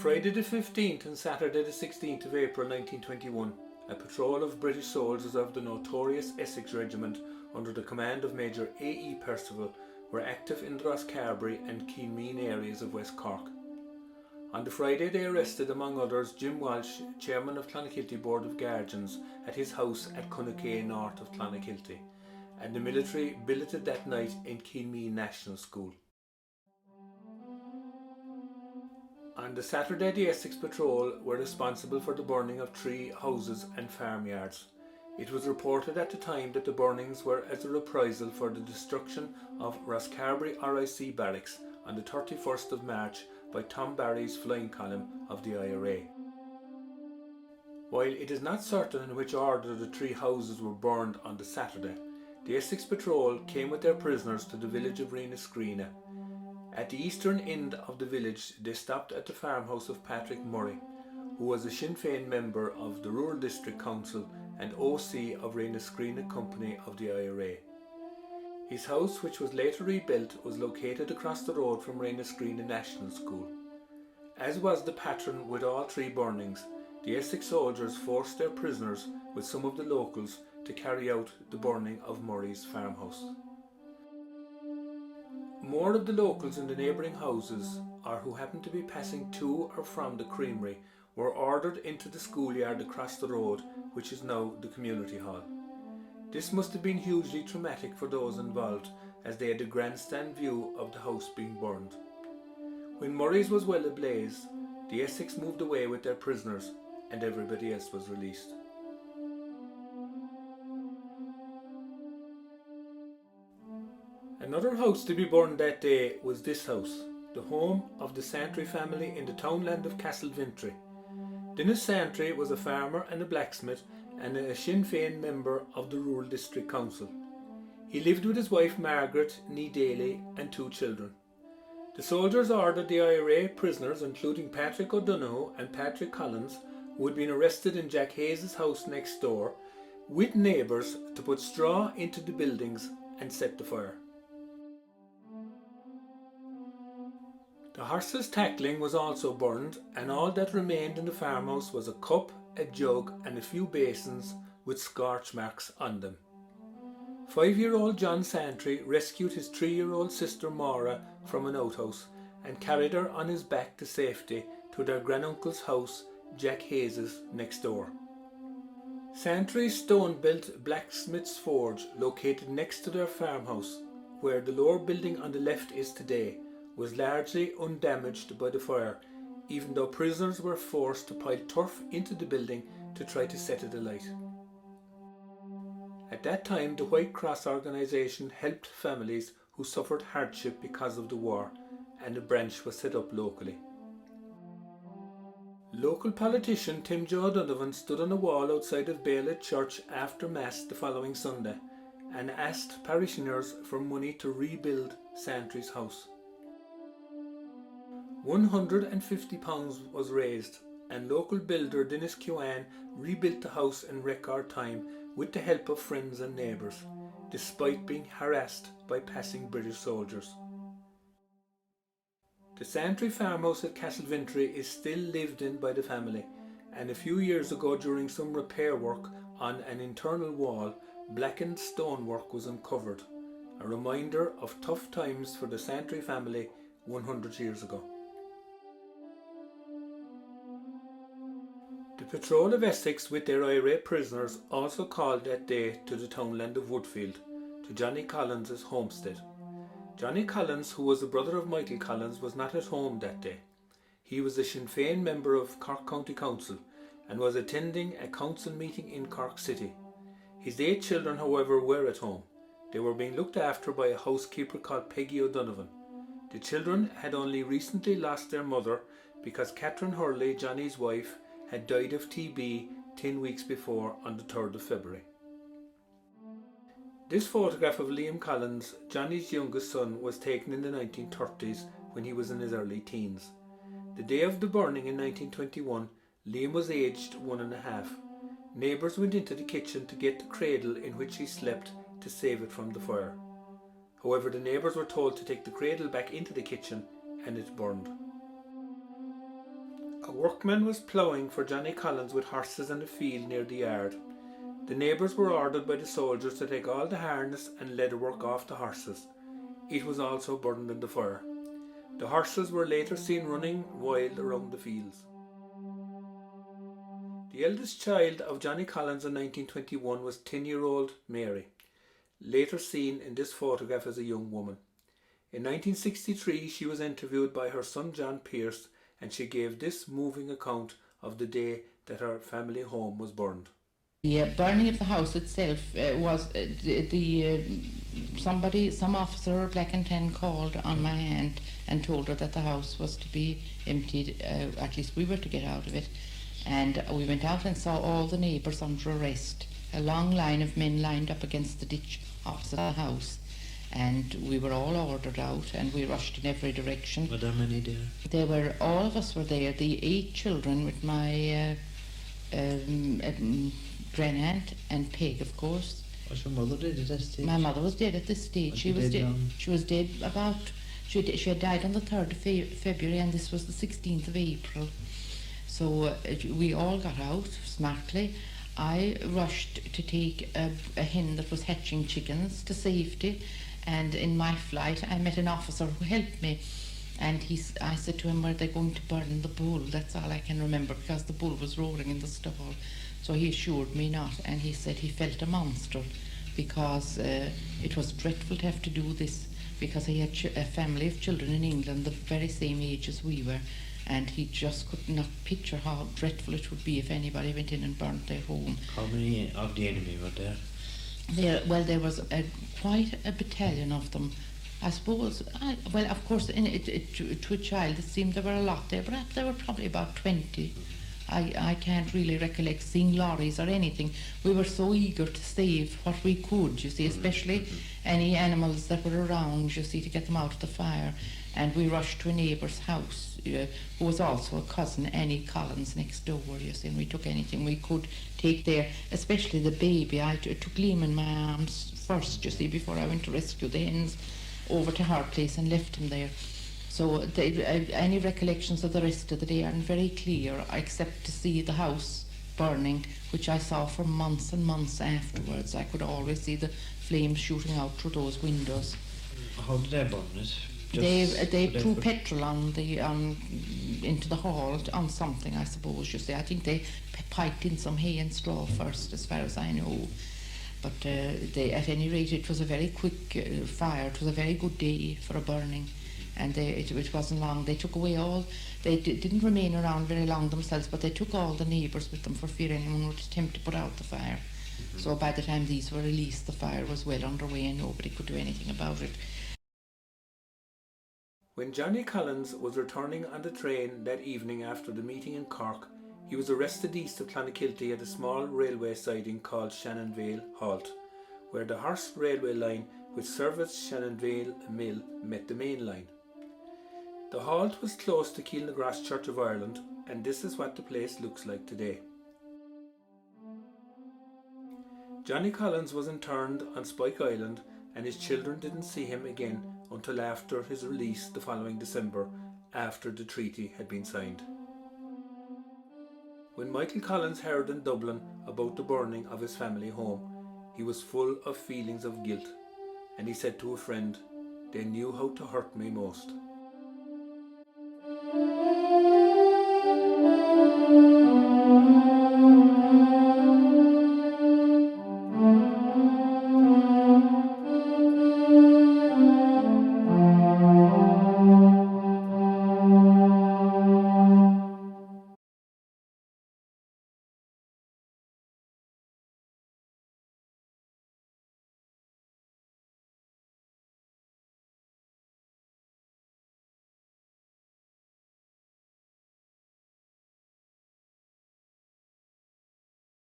Friday the 15th and Saturday the 16th of April 1921, a patrol of British soldiers of the notorious Essex regiment under the command of Major A E Percival were active in the Rosscarbery and Kilmeen areas of West Cork. On the Friday they arrested, among others, Jim Walsh, chairman of Clonakilty Board of Guardians, at his house at Cunnaquay north of Clonakilty, and the military billeted that night in Kilmeen National School. On the Saturday, the Essex Patrol were responsible for the burning of 3 houses and farmyards. It was reported at the time that the burnings were as a reprisal for the destruction of Rosscarbery RIC barracks on the 31st of March by Tom Barry's flying column of the IRA. While it is not certain in which order the 3 houses were burned on the Saturday, the Essex Patrol came with their prisoners to the village of Reanascreena. At the eastern end of the village they stopped at the farmhouse of Patrick Murray, who was a Sinn Féin member of the Rural District Council and OC of Reanascreena Company of the IRA. His house, which was later rebuilt, was located across the road from Reanascreena National School. As was the pattern with all 3 burnings, the Essex soldiers forced their prisoners with some of the locals to carry out the burning of Murray's farmhouse. More of the locals in the neighbouring houses, or who happened to be passing to or from the creamery, were ordered into the schoolyard across the road, which is now the community hall. This must have been hugely traumatic for those involved, as they had a grandstand view of the house being burned. When Murray's was well ablaze, the Essex moved away with their prisoners, and everybody else was released. Another house to be burned that day was this house, the home of the Santry family in the townland of Castleventry. Dennis Santry was a farmer and a blacksmith and a Sinn Féin member of the Rural District Council. He lived with his wife Margaret, née Daly, and 2 children. The soldiers ordered the IRA prisoners, including Patrick O'Donoghue and Patrick Collins, who had been arrested in Jack Hayes' house next door, with neighbours, to put straw into the buildings and set the fire. The horses' tackling was also burned, and all that remained in the farmhouse was a cup, a jug and a few basins with scorch marks on them. 5-year-old John Santry rescued his 3-year-old sister Maura from an outhouse and carried her on his back to safety to their granduncle's house, Jack Hayes' next door. Santry's stone-built blacksmith's forge, located next to their farmhouse, where the lower building on the left is today, was largely undamaged by the fire, even though prisoners were forced to pile turf into the building to try to set it alight. At that time, the White Cross organisation helped families who suffered hardship because of the war, and a branch was set up locally. Local politician Tim Joe Donovan stood on a wall outside of Bailey Church after Mass the following Sunday and asked parishioners for money to rebuild Santry's house. £150 was raised, and local builder Dennis Keown rebuilt the house in record time with the help of friends and neighbours, despite being harassed by passing British soldiers. The Santry farmhouse at Castleventry is still lived in by the family, and a few years ago, during some repair work on an internal wall, blackened stonework was uncovered, a reminder of tough times for the Santry family 100 years ago. The Patrol of Essex with their IRA prisoners also called that day to the townland of Woodfield, to Johnny Collins' homestead. Johnny Collins, who was the brother of Michael Collins, was not at home that day. He was a Sinn Féin member of Cork County Council and was attending a council meeting in Cork City. His 8 children, however, were at home. They were being looked after by a housekeeper called Peggy O'Donovan. The children had only recently lost their mother because Catherine Hurley, Johnny's wife, had died of TB 10 weeks before on the 3rd of February. This photograph of Liam Collins, Johnny's youngest son, was taken in the 1930s when he was in his early teens. The day of the burning in 1921, Liam was aged 1.5. Neighbours went into the kitchen to get the cradle in which he slept to save it from the fire. However, the neighbours were told to take the cradle back into the kitchen and it burned. A workman was ploughing for Johnny Collins with horses in a field near the yard. The neighbours were ordered by the soldiers to take all the harness and leather work off the horses. It was also burned in the fire. The horses were later seen running wild around the fields. The eldest child of Johnny Collins in 1921 was 10-year-old Mary, later seen in this photograph as a young woman. In 1963 she was interviewed by her son John Pearce, and she gave this moving account of the day that her family home was burned. The burning of the house itself was some officer, black and tan, called on my aunt and told her that the house was to be emptied, at least we were to get out of it. And we went out and saw all the neighbours under arrest, a long line of men lined up against the ditch opposite the house. And we were all ordered out and we rushed in every direction. Were there many there? All of us were there, the 8 children with my grandaunt and Peg, of course. Was your mother dead at that stage? My mother was dead at this stage. She was dead about, she had died on the 3rd of February and this was the 16th of April. So we all got out smartly. I rushed to take a hen that was hatching chickens to safety, and in my flight I met an officer who helped me, and I said to him, were they going to burn the bull? That's all I can remember, because the bull was roaring in the stall. So he assured me not, and he said he felt a monster, because it was dreadful to have to do this, because he had a family of children in England the very same age as we were, and he just could not picture how dreadful it would be if anybody went in and burnt their home. How many of the enemy were there? There was quite a battalion of them. I suppose, of course, to a child it seemed there were a lot there, but there were probably about 20. I can't really recollect seeing lorries or anything. We were so eager to save what we could, you see, especially any animals that were around, you see, to get them out of the fire. And we rushed to a neighbour's house, who was also a cousin, Annie Collins, next door, you see, and we took anything we could take there, especially the baby. I took Liam in my arms first, you see, before I went to rescue the hens, over to her place and left him there. So any recollections of the rest of the day aren't very clear, except to see the house burning, which I saw for months and months afterwards. I could always see the flames shooting out through those windows. How did they burn it? They threw petrol into the hall on something, I suppose, you see. I think they piped in some hay and straw first, as far as I know. But at any rate, it was a very quick fire. It was a very good day for a burning. And it wasn't long. They took away they didn't remain around very long themselves, but they took all the neighbours with them for fear anyone would attempt to put out the fire. So by the time these were released, the fire was well underway and nobody could do anything about it. When Johnny Collins was returning on the train that evening after the meeting in Cork, he was arrested east of Clonakilty at a small railway siding called Shannonvale Halt, where the horse railway line which serviced Shannonvale Mill met the main line. The halt was close to Keelnagrass Church of Ireland, and this is what the place looks like today. Johnny Collins was interned on Spike Island, and his children didn't see him again until after his release the following December, after the treaty had been signed. When Michael Collins heard in Dublin about the burning of his family home, he was full of feelings of guilt, and he said to a friend, "They knew how to hurt me most."